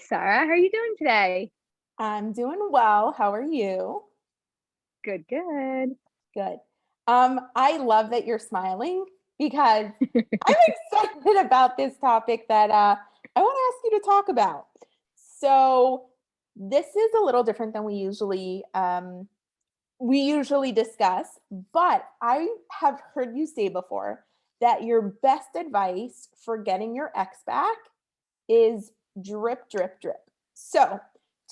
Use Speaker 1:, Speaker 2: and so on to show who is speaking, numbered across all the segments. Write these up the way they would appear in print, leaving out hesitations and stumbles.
Speaker 1: Sarah. How are you doing today?
Speaker 2: I'm doing well. How are you?
Speaker 1: Good, good.
Speaker 2: Good. I love that you're smiling because I'm excited about this topic that I want to ask you to talk about. So this is a little different than we usually discuss, but I have heard you say before that your best advice for getting your ex back is drip, drip, drip. So,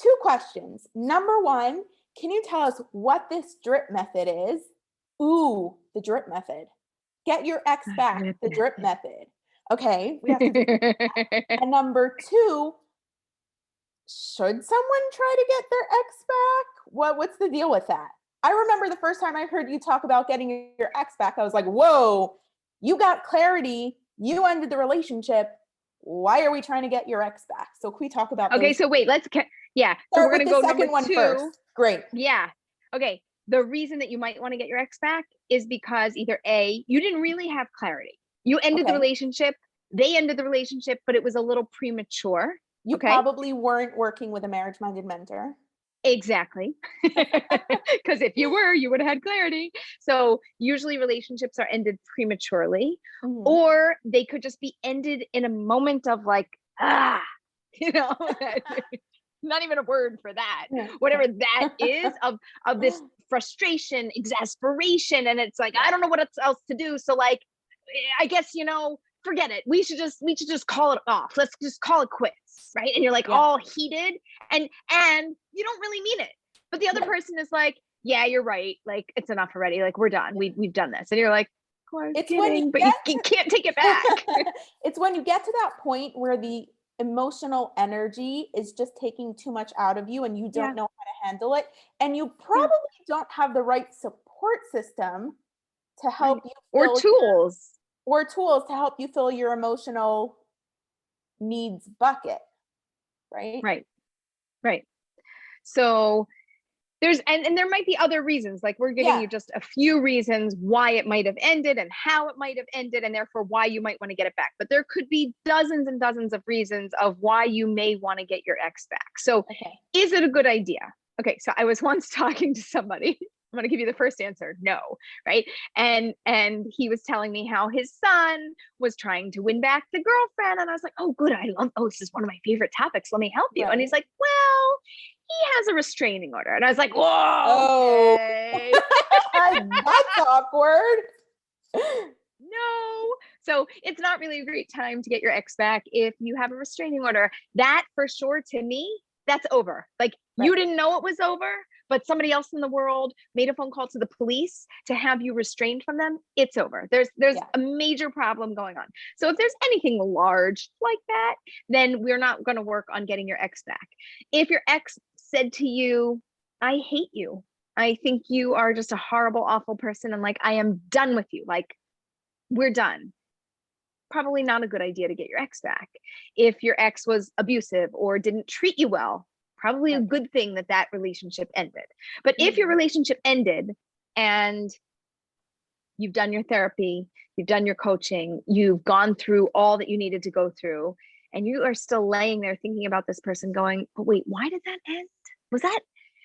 Speaker 2: two questions. Number one, can you tell us what this drip method is? Ooh, the drip method. Get your ex back,
Speaker 1: Drip
Speaker 2: the drip method. Okay, we have to do that. And number two, should someone try to get their ex back? What's the deal with that? I remember the first time I heard you talk about getting your ex back, I was like, whoa, you got clarity, you ended the relationship. Why are we trying to get your ex back? So can we talk about
Speaker 1: Okay,
Speaker 2: those?
Speaker 1: so wait, So
Speaker 2: Start
Speaker 1: we're
Speaker 2: with
Speaker 1: gonna
Speaker 2: the
Speaker 1: go
Speaker 2: second
Speaker 1: number
Speaker 2: one
Speaker 1: two.
Speaker 2: first. Great.
Speaker 1: Yeah. Okay. The reason that you might want to get your ex back is because either A, you didn't really have clarity. You ended the
Speaker 2: Okay.
Speaker 1: relationship, they ended the relationship, but it was a little premature.
Speaker 2: You
Speaker 1: Okay.
Speaker 2: probably weren't working with a marriage-minded mentor.
Speaker 1: Exactly. Because if you were, you would have had clarity. So usually relationships are ended prematurely, or they could just be ended in a moment of like, you know, not even a word for that. Whatever that is of this frustration, exasperation. And it's like, I don't know what else to do. So like, I guess, forget it. We should just call it off. Let's just call it quits. Right. And you're like all heated and you don't really mean it. But the other person is like, yeah, you're right. Like, it's enough already. Like, we're done. We've done this. And you're like,
Speaker 2: it's when you
Speaker 1: but you can't take it back.
Speaker 2: It's when you get to that point where the emotional energy is just taking too much out of you and you don't know how to handle it. And you probably don't have the right support system to help you or tools to help you fill your emotional needs bucket. Right.
Speaker 1: Right. So there's and there might be other reasons, like we're giving you just a few reasons why it might have ended and how it might have ended, and therefore why you might want to get it back. But there could be dozens and dozens of reasons of why you may want to get your ex back. So is it a good idea? Okay, so I was once talking to somebody. I'm going to give you the first answer. No. Right. And he was telling me how his son was trying to win back the girlfriend. And I was like, oh, good. This is one of my favorite topics. Let me help you. And he's like, well, he has a restraining order. And I was like, whoa. Okay.
Speaker 2: That's awkward.
Speaker 1: No. So it's not really a great time to get your ex back if you have a restraining order. That for sure, to me, that's over. Like you didn't know it was over, but somebody else in the world made a phone call to the police to have you restrained from them. It's over. There's a major problem going on. So if there's anything large like that, then we're not going to work on getting your ex back. If your ex said to you, I hate you. I think you are just a horrible, awful person. And like, I am done with you. Like, we're done. Probably not a good idea to get your ex back. If your ex was abusive or didn't treat you well, probably a good thing that relationship ended. But if your relationship ended and you've done your therapy, you've done your coaching, you've gone through all that you needed to go through, and you are still laying there thinking about this person going, but wait, why did that end?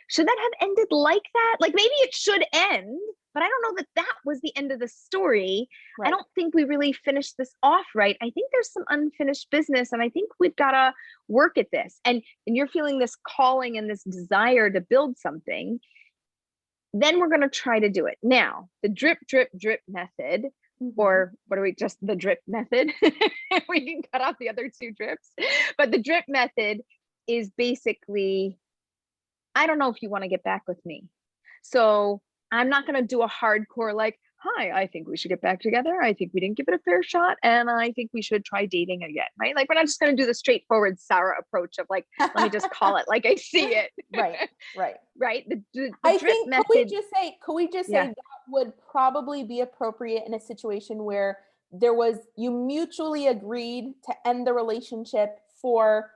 Speaker 1: Should that have ended like that? Like maybe it should end, but I don't know that was the end of the story. I don't think we really finished this off right. I think there's some unfinished business, and I think we've got to work at this. And you're feeling this calling and this desire to build something. Then we're going to try to do it. Now, the drip, drip, drip method, or what are we, just the drip method? We can cut off the other two drips. But the drip method is basically, I don't know if you want to get back with me. So I'm not going to do a hardcore like, hi, I think we should get back together. I think we didn't give it a fair shot. And I think we should try dating again, right? Like, we're not just going to do the straightforward Sarah approach of like, let me just call it like I see it. Right. The
Speaker 2: I
Speaker 1: drip
Speaker 2: think,
Speaker 1: method.
Speaker 2: could we just say that would probably be appropriate in a situation where you mutually agreed to end the relationship for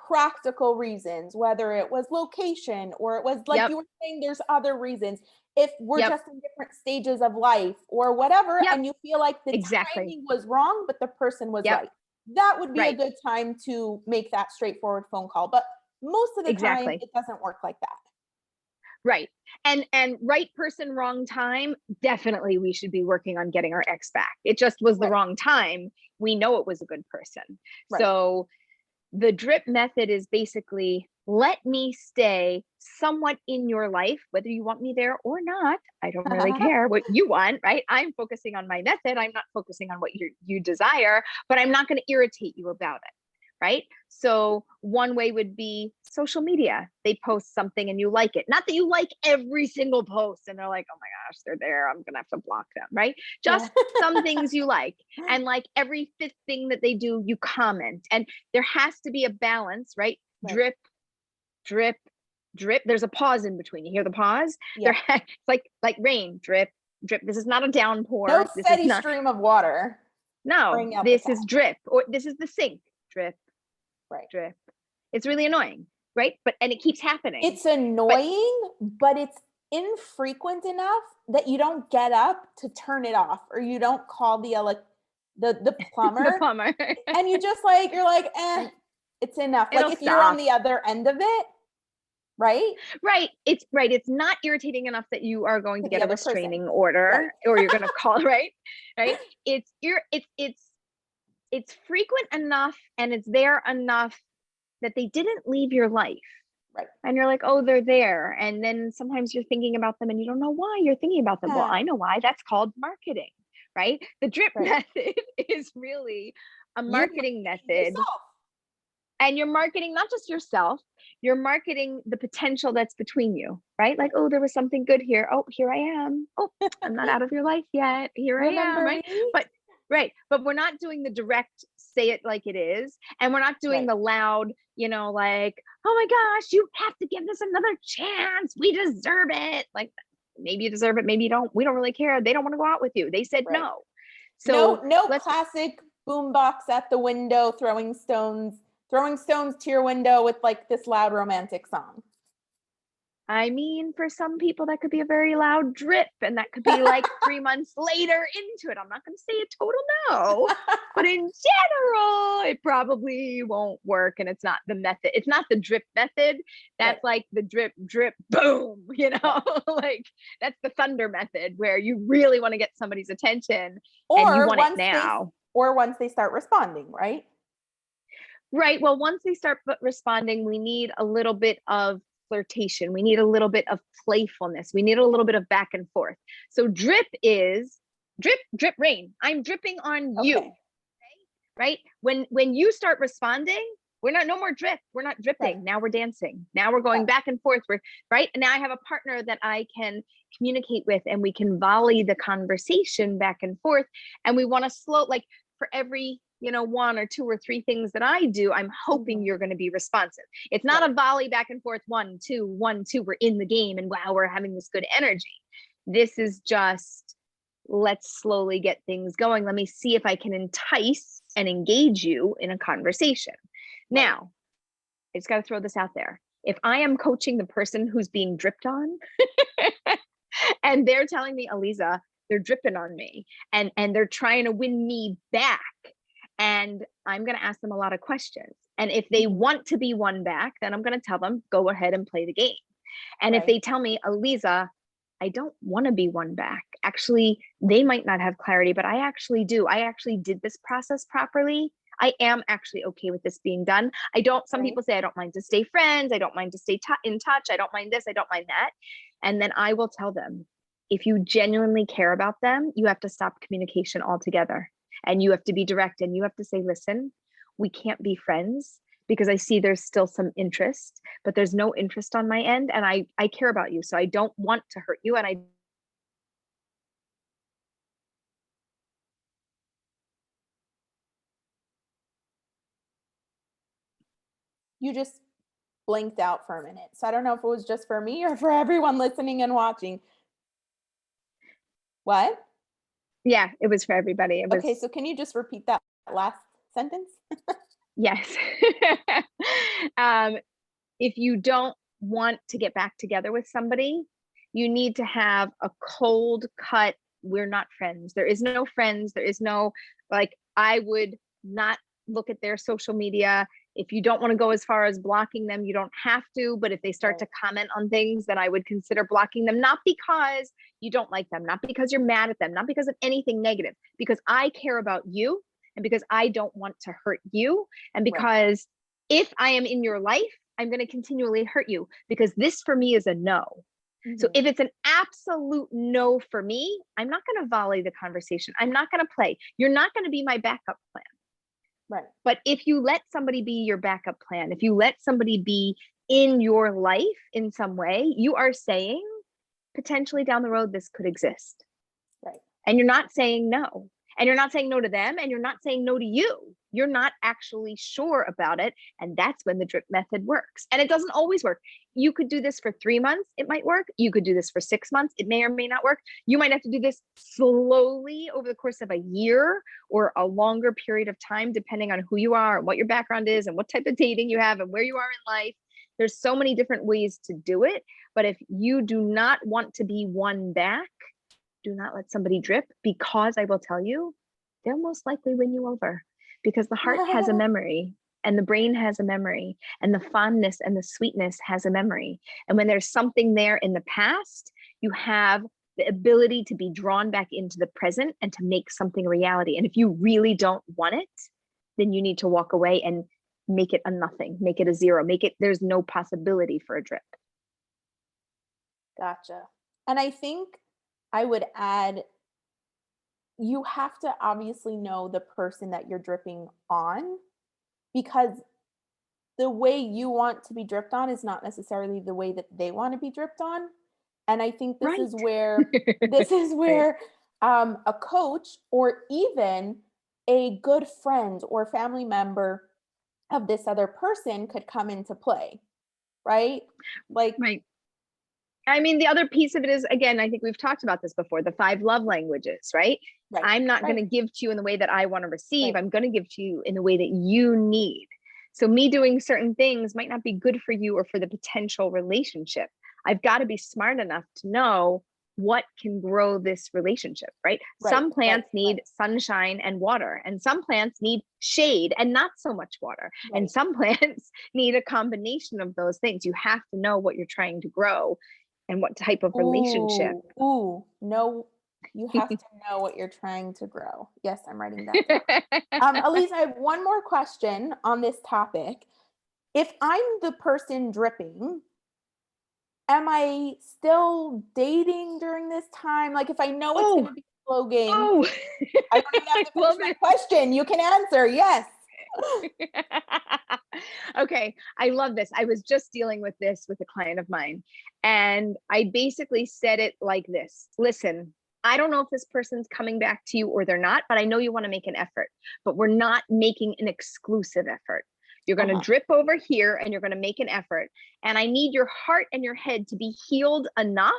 Speaker 2: practical reasons, whether it was location or it was like you were saying, there's other reasons. If we're just in different stages of life or whatever, and you feel like the timing was wrong, but the person was right. that would be a
Speaker 1: Right.
Speaker 2: good time to make that straightforward phone call. But most of the time,
Speaker 1: Exactly.
Speaker 2: it doesn't work like that.
Speaker 1: Right. And right person, wrong time. Definitely we should be working on getting our ex back. It just was the
Speaker 2: Right.
Speaker 1: wrong time. We know it was a good person.
Speaker 2: Right.
Speaker 1: So the drip method is basically, let me stay somewhat in your life, whether you want me there or not. I don't really care what you want, right? I'm focusing on my method. I'm not focusing on what you desire, but I'm not going to irritate you about it, right? So one way would be social media. They post something and you like it. Not that you like every single post and they're like, oh my gosh, they're there, I'm gonna have to block them, right? Just some things you like. And like every fifth thing that they do, you comment. And there has to be a balance, right? Drip, drip, drip. There's a pause in between. You hear the pause?
Speaker 2: Yeah.
Speaker 1: It's like rain, drip, drip. This is not a downpour.
Speaker 2: No
Speaker 1: This
Speaker 2: steady
Speaker 1: is not,
Speaker 2: stream of water.
Speaker 1: no, this is drip, or this is the sink, drip,
Speaker 2: right,
Speaker 1: drip. It's really annoying, right? And it keeps happening.
Speaker 2: It's annoying, but it's infrequent enough that you don't get up to turn it off, or you don't call the plumber.
Speaker 1: The plumber.
Speaker 2: And you just like, you're like, it's enough.
Speaker 1: It'll
Speaker 2: like if you're on the other end of it, right?
Speaker 1: Right. It's right. It's not irritating enough that you are going to get a restraining order,
Speaker 2: right,
Speaker 1: or you're going to call, right? Right. It's frequent enough and it's there enough that they didn't leave your life.
Speaker 2: Right.
Speaker 1: And you're like, oh, they're there. And then sometimes you're thinking about them and you don't know why you're thinking about them. Well, I know why. That's called marketing, right? The drip method is really a marketing method. And you're marketing not just yourself, you're marketing the potential that's between you, right? Like, oh, there was something good here. Oh, here I am. Oh, I'm not out of your life yet. Here I am, right? But we're not doing the direct say it like it is. And we're not doing the loud, like, oh my gosh, you have to give this another chance. We deserve it. Like, maybe you deserve it. Maybe you don't. We don't really care. They don't want to go out with you. They said no.
Speaker 2: So no classic boombox at the window, throwing stones to your window with like this loud romantic song.
Speaker 1: I mean, for some people that could be a very loud drip, and that could be like 3 months later into it. I'm not going to say a total no, but in general, it probably won't work. And it's not the method. It's not the drip method. That's like the drip, drip, boom, like that's the thunder method, where you really want to get somebody's attention and you want it now.
Speaker 2: Or once they start responding, right?
Speaker 1: Right. Well, once they start responding, we need a little bit of flirtation. We need a little bit of playfulness. We need a little bit of back and forth. So drip is drip, drip, rain. I'm dripping on you. Okay? Right. When you start responding, we're not, no more drip. We're not dripping. Now we're dancing. Now we're going back and forth. Right. And now I have a partner that I can communicate with, and we can volley the conversation back and forth. And we want to slow, like for every, 1 or 2 or 3 things that I do, I'm hoping you're going to be responsive. It's not a volley back and forth, 1, 2, 1, 2. We're in the game and wow, we're having this good energy. This is just, let's slowly get things going. Let me see if I can entice and engage you in a conversation. Now, I just got to throw this out there. If I am coaching the person who's being dripped on and they're telling me, Aleeza, they're dripping on me and they're trying to win me back, and I'm going to ask them a lot of questions. And if they want to be won back, then I'm going to tell them, go ahead and play the game. And if they tell me, Aleeza, I don't want to be won back. Actually, they might not have clarity, but I actually do. I actually did this process properly. I am actually okay with this being done. Some people say, I don't mind to stay friends. I don't mind to stay in touch. I don't mind this. I don't mind that. And then I will tell them, if you genuinely care about them, you have to stop communication altogether. And you have to be direct, and you have to say, listen, we can't be friends because I see there's still some interest, but there's no interest on my end. And I care about you. So I don't want to hurt you. And
Speaker 2: you just blinked out for a minute. So I don't know if it was just for me or for everyone listening and watching. What?
Speaker 1: Yeah, it was for everybody.
Speaker 2: Okay, so can you just repeat that last sentence?
Speaker 1: Yes. If you don't want to get back together with somebody, you need to have a cold cut, we're not friends. There is no friends. There is no, like, I would not look at their social media. If you don't want to go as far as blocking them, you don't have to. But if they start to comment on things, then I would consider blocking them, not because you don't like them, not because you're mad at them, not because of anything negative, because I care about you and because I don't want to hurt you. And because if I am in your life, I'm going to continually hurt you, because this for me is a no. So if it's an absolute no for me, I'm not going to volley the conversation. I'm not going to play. You're not going to be my backup plan.
Speaker 2: Right.
Speaker 1: But if you let somebody be your backup plan, if you let somebody be in your life in some way, you are saying potentially down the road, this could exist.
Speaker 2: Right.
Speaker 1: And you're not saying no. And you're not saying no to them, and you're not saying no to you. You're not actually sure about it. And that's when the drip method works. And it doesn't always work. You could do this for 3 months. It might work. You could do this for 6 months. It may or may not work. You might have to do this slowly over the course of a year or a longer period of time, depending on who you are and what your background is and what type of dating you have and where you are in life. There's so many different ways to do it. But if you do not want to be won back, do not let somebody drip, because I will tell you, they'll most likely win you over, because the heart has a memory and the brain has a memory and the fondness and the sweetness has a memory. And when there's something there in the past, you have the ability to be drawn back into the present and to make something a reality. And if you really don't want it, then you need to walk away and make it a nothing, make it a zero, make it, there's no possibility for a drip.
Speaker 2: Gotcha. And I think I would add, you have to obviously know the person that you're dripping on, because the way you want to be dripped on is not necessarily the way that they want to be dripped on. And I think this is where a coach or even a good friend or family member of this other person could come into play, right? Like,
Speaker 1: I mean, the other piece of it is, again, I think we've talked about this before, the 5 love languages, right? I'm not going to give to you in the way that I want to receive. I'm going to give to you in the way that you need. So me doing certain things might not be good for you or for the potential relationship. I've got to be smart enough to know what can grow this relationship, right? Some plants need sunshine and water, and some plants need shade and not so much water. And some plants need a combination of those things. You have to know what you're trying to grow and what type of relationship.
Speaker 2: No, you have to know what you're trying to grow. Yes, I'm writing that down. Aleeza, I have one more question on this topic. If I'm the person dripping, am I still dating during this time? Like, if I know it's going to be a slow game, I don't even have to finish my question. You can answer. Yes.
Speaker 1: Okay. I love this. I was just dealing with this with a client of mine, and I basically said it like this. Listen, I don't know if this person's coming back to you or they're not, but I know you want to make an effort, but we're not making an exclusive effort. You're going to drip over here and you're going to make an effort. And I need your heart and your head to be healed enough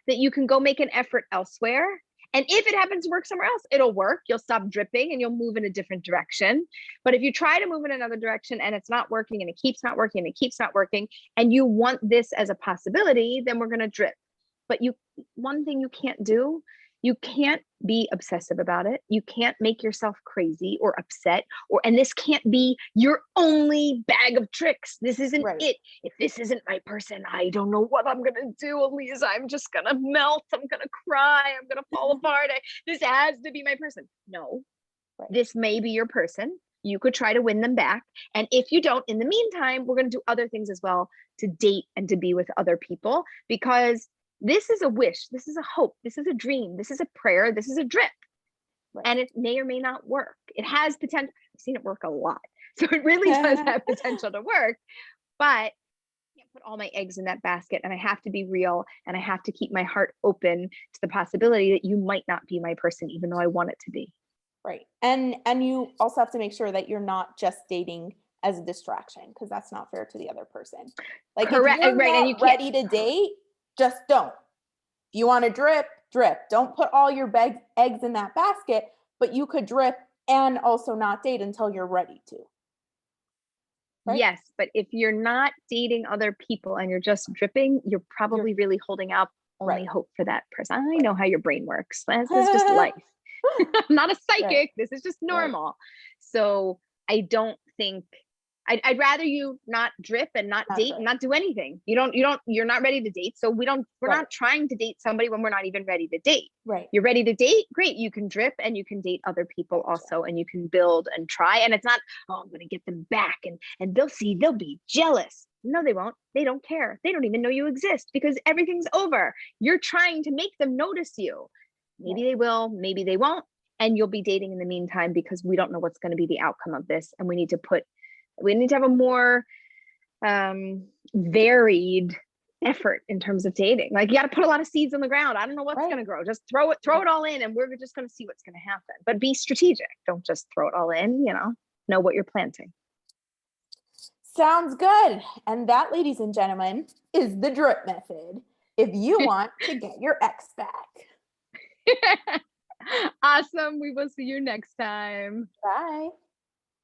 Speaker 1: that you can go make an effort elsewhere. And if it happens to work somewhere else, it'll work. You'll stop dripping and you'll move in a different direction. But if you try to move in another direction and it's not working and it keeps not working and it keeps not working, and you want this as a possibility, then we're going to drip. But one thing you can't do, you can't be obsessive about it. You can't make yourself crazy or upset, and this can't be your only bag of tricks. This isn't it. If this isn't my person, I don't know what I'm going to do, Aleeza. I'm just going to melt. I'm going to cry. I'm going to fall apart. This has to be my person. No, this may be your person. You could try to win them back. And if you don't, in the meantime, we're going to do other things as well to date and to be with other people, because this is a wish. This is a hope. This is a dream. This is a prayer. This is a drip. And it may or may not work. It has potential. I've seen it work a lot. So it really does have potential to work, but I can't put all my eggs in that basket, and I have to be real, and I have to keep my heart open to the possibility that you might not be my person, even though I want it to be.
Speaker 2: Right. And you also have to make sure that you're not just dating as a distraction, because that's not fair to the other person. Like,
Speaker 1: correct.
Speaker 2: If you're not ready to date, just don't. If you want to drip. Don't put all your eggs in that basket, but you could drip and also not date until you're ready to. Right?
Speaker 1: Yes, but if you're not dating other people and you're just dripping, you're probably really holding out only hope for that person. I know how your brain works. This is just life. I'm not a psychic. This is just normal. So I don't think I'd rather you not drip and not date and not do anything. You're not ready to date. So we're not trying to date somebody when we're not even ready to date.
Speaker 2: Right.
Speaker 1: You're ready to date. Great. You can drip and you can date other people also, and you can build and try. And it's not, oh, I'm going to get them back and they'll be jealous. No, they won't. They don't care. They don't even know you exist because everything's over. You're trying to make them notice you. Maybe they will, maybe they won't. And you'll be dating in the meantime because we don't know what's going to be the outcome of this. And we need to have a more varied effort in terms of dating. Like you got to put a lot of seeds on the ground. I don't know what's going to grow. Just throw it all in and we're just going to see what's going to happen. But be strategic. Don't just throw it all in, know what you're planting.
Speaker 2: Sounds good. And that, ladies and gentlemen, is the drip method. If you want to get your ex back.
Speaker 1: Awesome. We will see you next time.
Speaker 2: Bye.